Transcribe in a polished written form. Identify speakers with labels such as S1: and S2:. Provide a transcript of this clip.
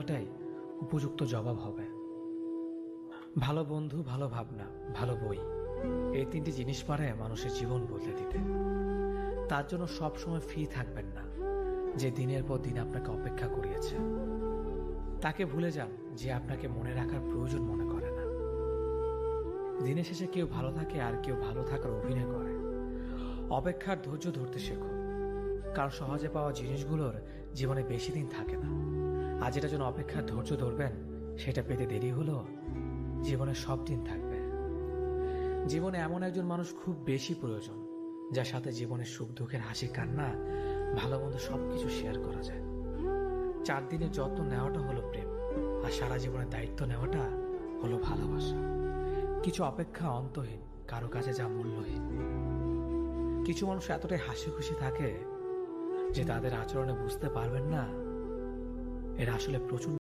S1: প্রশ্নটাই উপযুক্ত জবাব হবে। ভালো বন্ধু, ভালো ভাবনা, ভালো বই, এই তিনটি জিনিস পারে মানুষের জীবন বদলে দিতে। তার জন্য সবসময় ফ্রি থাকবেন না যে দিনের পর দিন আপনাকে অপেক্ষা করিয়েছে। তাকে ভুলে যান যে আপনাকে মনে রাখার প্রয়োজন মনে করে না। দিনের শেষে কেউ ভালো থাকে আর কেউ ভালো থাকার অভিনয় করে। অপেক্ষার ধৈর্য ধরতে শেখো, কারণ সহজে পাওয়া জিনিসগুলোর জীবনে বেশি দিন থাকে না। আর যেটা জন্য অপেক্ষার ধৈর্য ধরবেন সেটা পেতে দেরি হলেও জীবনে সব দিন থাকবে। জীবনে এমন একজন মানুষ খুব বেশি প্রয়োজন, যার সাথে জীবনের সুখ দুঃখের হাসি কান্না ভালো মন্দ সবকিছু শেয়ার করা যায়। 4 দিনের যত্ন নেওয়াটা হলো প্রেম, আর সারা জীবনের দায়িত্ব নেওয়াটা হলো ভালোবাসা। কিছু অপেক্ষা অন্তহীন, কারো কাছে যা মূল্যহীন। কিছু মানুষ এতটাই হাসি খুশি থাকে যে তাদের আচরণে বুঝতে পারবেন না এরা আসলে প্রচুর